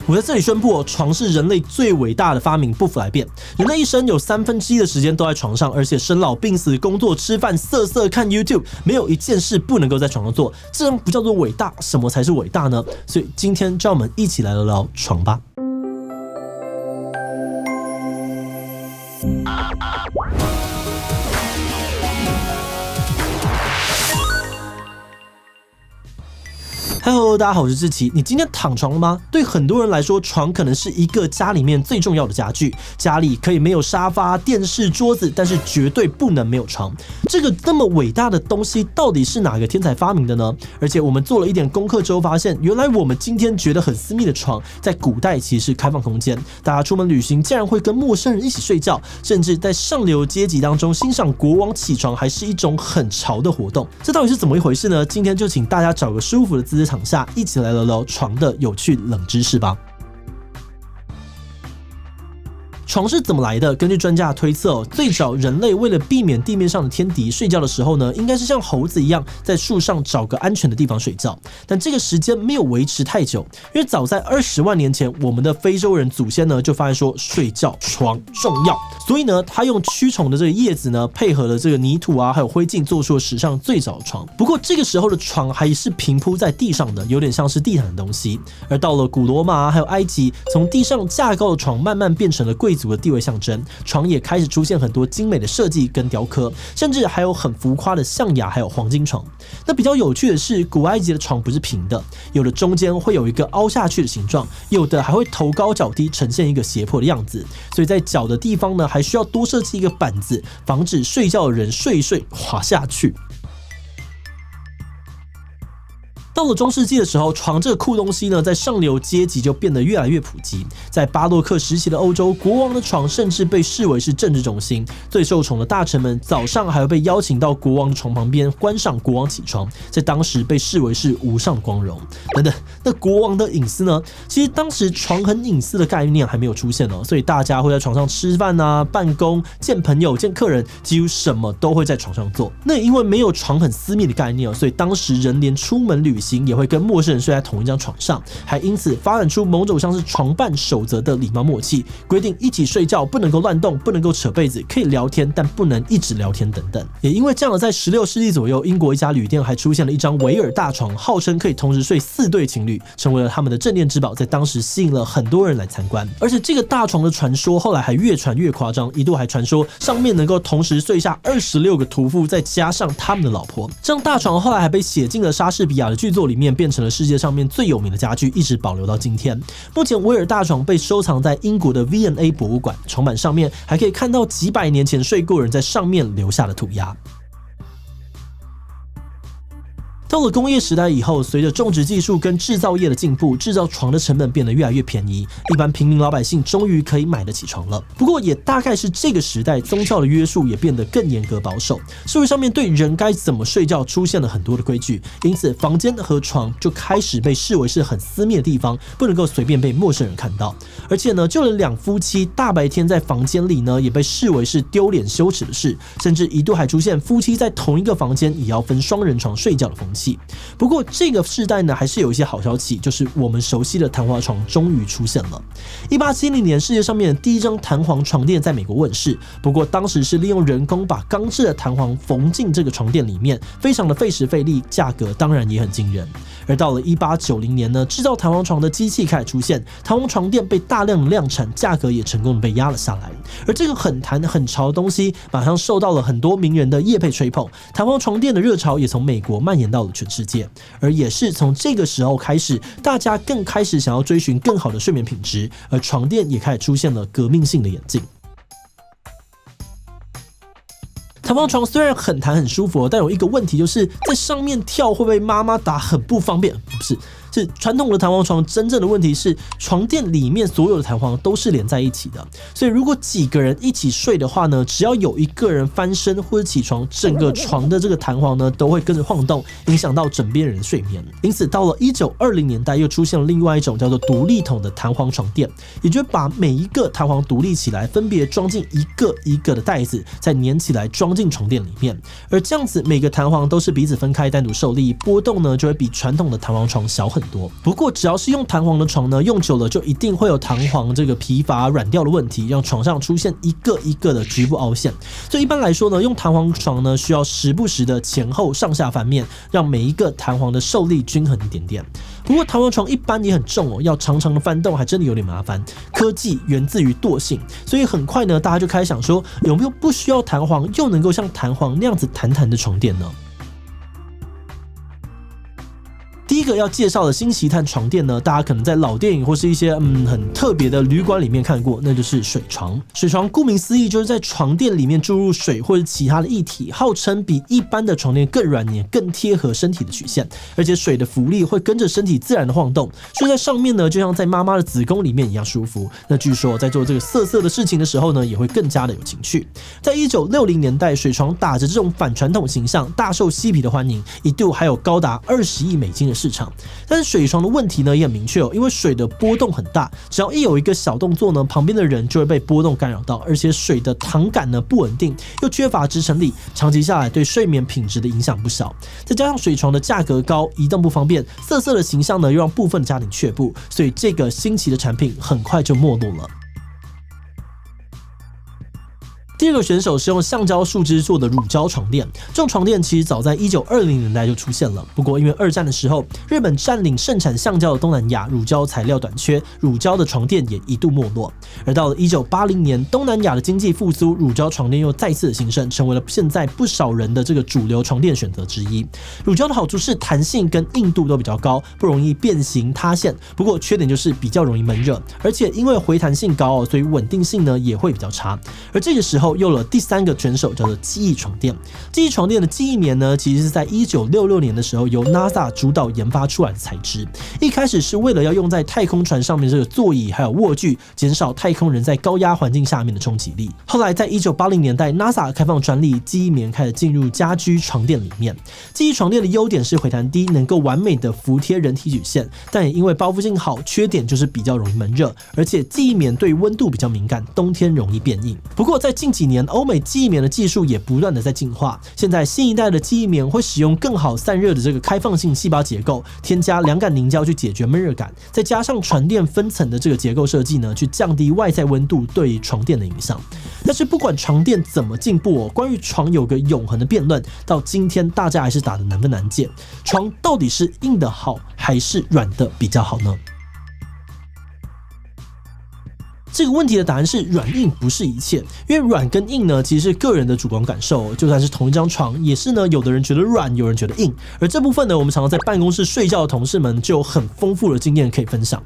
我在这里宣布床是人类最伟大的发明，不服来辩。人类一生有1/3的时间都在床上，而且生老病死、工作、吃饭、色看 YouTube， 没有一件事不能够在床上做，这样不叫做伟大，什么才是伟大呢？所以今天就让我们一起来聊聊床吧。Hello， 大家好，我是志祺。你今天躺床了吗？对很多人来说，床可能是一个家里面最重要的家具。家里可以没有沙发、电视、桌子，但是绝对不能没有床。这个这么伟大的东西，到底是哪个天才发明的呢？而且我们做了一点功课之后，发现原来我们今天觉得很私密的床，在古代其实是开放空间。大家出门旅行，竟然会跟陌生人一起睡觉，甚至在上流阶级当中欣赏国王起床，还是一种很潮的活动。这到底是怎么一回事呢？今天就请大家找个舒服的姿势躺下，一起来聊聊床的有趣冷知识吧。床是怎么来的？根据专家推测，最早人类为了避免地面上的天敌，睡觉的时候呢，应该是像猴子一样在树上找个安全的地方睡觉。但这个时间没有维持太久，因为早在20万年前，我们的非洲人祖先呢就发现说睡觉床重要，所以呢，他用蛆虫的这个叶子呢，配合了这个泥土啊，还有灰烬，做出了史上最早的床。不过这个时候的床还是平铺在地上的，有点像是地毯的东西。而到了古罗马还有埃及，从地上架高的床慢慢变成了贵族的地位象征，床也开始出现很多精美的设计跟雕刻，甚至还有很浮夸的象牙，还有黄金床。那比较有趣的是，古埃及的床不是平的，有的中间会有一个凹下去的形状，有的还会头高脚低，呈现一个斜坡的样子。所以在脚的地方呢，还需要多设计一个板子，防止睡觉的人睡一睡滑下去。到了中世纪的时候，床这个酷东西呢，在上流阶级就变得越来越普及。在巴洛克时期的欧洲，国王的床甚至被视为是政治中心。最受宠的大臣们早上还会被邀请到国王的床旁边观赏国王起床，在当时被视为是无上的光荣。等等，那国王的隐私呢？其实当时床很隐私的概念还没有出现哦，所以大家会在床上吃饭啊、办公、见朋友、见客人，几乎什么都会在床上做。那也因为没有床很私密的概念哦，所以当时人连出门旅行也会跟陌生人睡在同一张床上，还因此发展出某种像是床伴守则的礼貌默契，规定一起睡觉不能够乱动，不能够扯被子，可以聊天但不能一直聊天等等。也因为这样的，在16世纪左右，英国一家旅店还出现了一张维尔大床，号称可以同时睡4对情侣，成为了他们的镇店之宝，在当时吸引了很多人来参观。而且这个大床的传说后来还越传越夸张，一度还传说上面能够同时睡下26个屠夫，再加上他们的老婆。这张大床后来还被写进了莎士比亚的剧作里面，变成了世界上面最有名的家具，一直保留到今天。目前维尔大床被收藏在英国的 V&A 博物馆，床板上面还可以看到几百年前睡过人在上面留下的涂鸦。到了工业时代以后，随着种植技术跟制造业的进步，制造床的成本变得越来越便宜，一般平民老百姓终于可以买得起床了。不过也大概是这个时代，宗教的约束也变得更严格保守，社会上面对人该怎么睡觉出现了很多的规矩，因此房间和床就开始被视为是很私密的地方，不能够随便被陌生人看到。而且呢，就连两夫妻大白天在房间里呢，也被视为是丢脸羞耻的事，甚至一度还出现夫妻在同一个房间也要分双人床睡觉的风气。不过这个世代呢，还是有一些好消息，就是我们熟悉的弹簧床终于出现了。1870年，世界上面的第一张弹簧床垫在美国问世，不过当时是利用人工把钢制的弹簧缝进这个床垫里面，非常的费时费力，价格当然也很惊人。而到了1890年呢，制造弹簧床的机器开始出现，弹簧床垫被大量的量产，价格也成功的被压了下来。而这个很弹很潮的东西，马上受到了很多名人的业配吹捧，弹簧床垫的热潮也从美国蔓延到了全世界。而也是从这个时候开始，大家更开始想要追寻更好的睡眠品质，而床垫也开始出现了革命性的演进。弹簧床虽然很弹很舒服，但有一个问题，就是在上面跳会被妈妈打，很不方便。不是，是传统的弹簧床真正的问题是，床垫里面所有的弹簧都是连在一起的，所以如果几个人一起睡的话呢，只要有一个人翻身或者起床，整个床的这个弹簧呢都会跟着晃动，影响到枕边人的睡眠。因此到了1920年代，又出现了另外一种叫做独立筒的弹簧床垫，也就是把每一个弹簧独立起来，分别装进一个一个的袋子，再粘起来装进床垫里面。而这样子每个弹簧都是彼此分开单独受力，波动呢就会比传统的弹簧床小很很多。不过只要是用弹簧的床呢，用久了就一定会有弹簧这个疲乏软掉的问题，让床上出现一个一个的局部凹陷。所以一般来说呢，用弹簧床呢需要时不时的前后上下翻面，让每一个弹簧的受力均衡一点点。不过弹簧床一般也很重哦，要常常的翻动还真的有点麻烦。科技源自于惰性，所以很快呢，大家就开始想说，有没有不需要弹簧又能够像弹簧那样子弹弹的床垫呢？第一个要介绍的新奇探床垫呢，大家可能在老电影或是一些很特别的旅馆里面看过，那就是水床。水床顾名思义就是在床垫里面注入水或者其他的液体，号称比一般的床垫更软黏、更贴合身体的曲线，而且水的浮力会跟着身体自然的晃动，睡在上面呢，就像在妈妈的子宫里面一样舒服。那据说在做这个色色的事情的时候呢，也会更加的有情趣。在1960年代，水床打着这种反传统形象，大受嬉皮的欢迎，一度还有高达20亿美金的市场。但是水床的问题呢也很明确哦，因为水的波动很大，只要一有一个小动作呢，旁边的人就会被波动干扰到，而且水的弹感呢不稳定，又缺乏支撑力，长期下来对睡眠品质的影响不小。再加上水床的价格高，移动不方便，色色的形象呢又让部分的家庭却步，所以这个新奇的产品很快就没落了。第二个选手是用橡胶树枝做的乳胶床垫，这种床垫其实早在1920年代就出现了。不过因为二战的时候，日本占领盛产橡胶的东南亚，乳胶材料短缺，乳胶的床垫也一度没落。而到了1980年，东南亚的经济复苏，乳胶床垫又再次的兴盛，成为了现在不少人的这个主流床垫选择之一。乳胶的好处是弹性跟硬度都比较高，不容易变形塌陷。不过缺点就是比较容易闷热，而且因为回弹性高，所以稳定性呢也会比较差。而这个时候又了第三个选手，叫做记忆床垫。记忆床垫的记忆棉呢，其实是在1966年的时候由 NASA 主导研发出来的材质。一开始是为了要用在太空船上面这个座椅还有卧具，减少太空人在高压环境下面的冲击力。后来在1980年代 ，NASA 开放专利，记忆棉开始进入家居床垫里面。记忆床垫的优点是回弹低，能够完美的服贴人体曲线，但也因为包覆性好，缺点就是比较容易闷热，而且记忆棉对温度比较敏感，冬天容易变硬。不过在近几年，欧美记忆棉的技术也不断的在进化。现在新一代的记忆棉会使用更好散热的这个开放性细胞结构，添加凉感凝胶去解决闷热感，再加上床垫分层的这个结构设计呢，去降低外在温度对床垫的影响。但是不管床垫怎么进步哦，关于床有个永恒的辩论，到今天大家还是打得难分难解。床到底是硬的好，还是软的比较好呢？这个问题的答案是软硬不是一切，因为软跟硬呢其实是个人的主观感受，就算是同一张床，也是呢有的人觉得软，有人觉得硬。而这部分呢，我们常常在办公室睡觉的同事们就有很丰富的经验可以分享。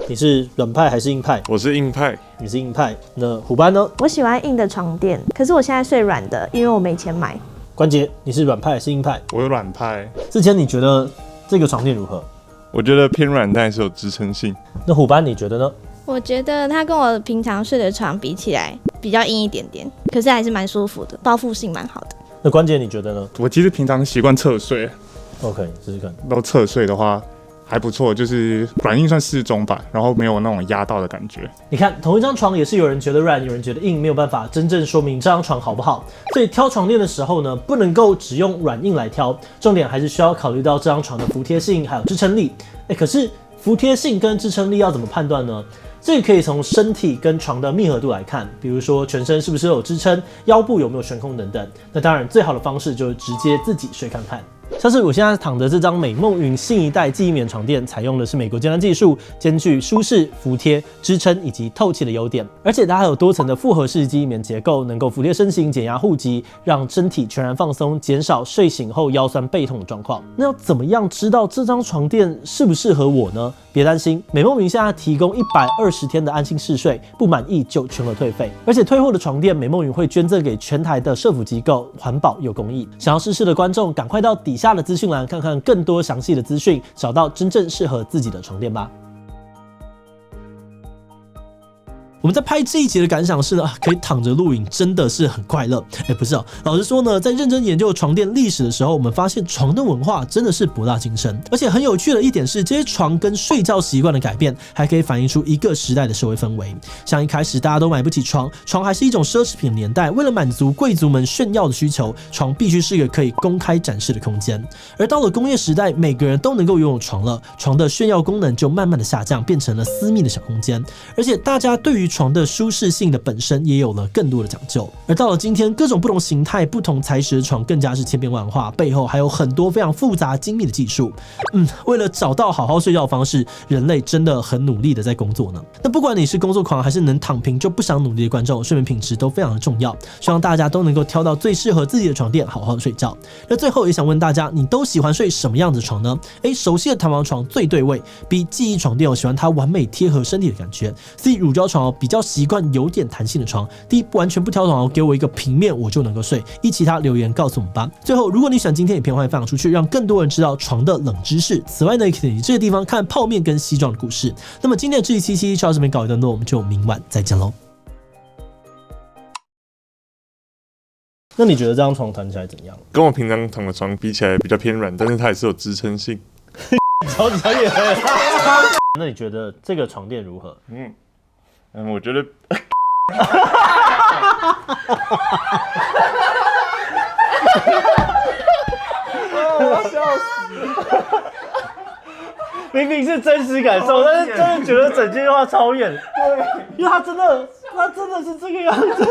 你是软派还是硬派？我是硬派。你是硬派。那虎斑呢？我喜欢硬的床垫，可是我现在睡软的，因为我没钱买。关杰，你是软派还是硬派？我有软派。之前你觉得这个床垫如何？我觉得偏软，但是有支撑性。那虎斑你觉得呢？我觉得它跟我平常睡的床比起来比较硬一点点，可是还是蛮舒服的，包覆性蛮好的。那关杰你觉得呢？我其实平常习惯侧睡。OK， 试试看。都侧睡的话还不错，就是软硬算适中吧，然后没有那种压到的感觉。你看，同一张床也是有人觉得软，有人觉得硬，没有办法真正说明这张床好不好。所以挑床垫的时候呢，不能够只用软硬来挑，重点还是需要考虑到这张床的服贴性还有支撑力。可是服贴性跟支撑力要怎么判断呢？这个可以从身体跟床的密合度来看，比如说全身是不是有支撑，腰部有没有悬空等等。那当然，最好的方式就是直接自己睡看看。像是我现在躺的这张美梦云新一代记忆棉床垫，采用的是美国尖端技术，兼具舒适、服贴、支撑以及透气的优点，而且它还有多层的复合式记忆棉结构，能够服贴身形、减压护脊，让身体全然放松，减少睡醒后腰酸背痛的状况。那要怎么样知道这张床垫适不适合我呢？别担心，美梦云现在提供120天的安心试睡，不满意就全额退费，而且退货的床垫美梦云会捐赠给全台的社福机构，环保又公益。想要试试的观众，赶快到底下的资讯栏看看更多详细的资讯，找到真正适合自己的床垫吧。我们在拍这一集的感想是呢，可以躺着录影真的是很快乐。不是哦，老实说呢，在认真研究床垫历史的时候，我们发现床的文化真的是博大精深，而且很有趣的一点是，这些床跟睡觉习惯的改变，还可以反映出一个时代的社会氛围。像一开始大家都买不起床，床还是一种奢侈品的年代，为了满足贵族们炫耀的需求，床必须是一个可以公开展示的空间。而到了工业时代，每个人都能够拥有床了，床的炫耀功能就慢慢的下降，变成了私密的小空间。而且大家对于床的舒适性的本身也有了更多的讲究。而到了今天，各种不同形态、不同材质的床更加是千变万化，背后还有很多非常复杂精密的技术。为了找到好好睡觉的方式，人类真的很努力的在工作呢。那不管你是工作狂还是能躺平就不想努力的观众，睡眠品质都非常的重要，希望大家都能够挑到最适合自己的床垫，好好的睡觉。那最后也想问大家，你都喜欢睡什么样子的床呢？熟悉的弹簧床最对味 ，B 记忆床垫喜欢它完美贴合身体的感觉 ，C 乳胶床比较习惯有点弹性的床 ，D 完全不挑床给我一个平面我就能够睡。其他留言告诉我们吧。最后，如果你喜欢今天影片，欢迎分享出去，让更多人知道床的冷知识。此外呢，也可以这个地方看泡面跟西装的故事。那么今天的这一期就到这边告一段落，我们就明晚再见喽。那你觉得这张床弹起来怎样？跟我平常躺的床比起来比较偏软，但是它也是有支撑性。超级专业。那你觉得这个床垫如何？我觉得。我要笑死！明明是真实感受，但是真的觉得整句话超远。对，因为他真的是这个样子。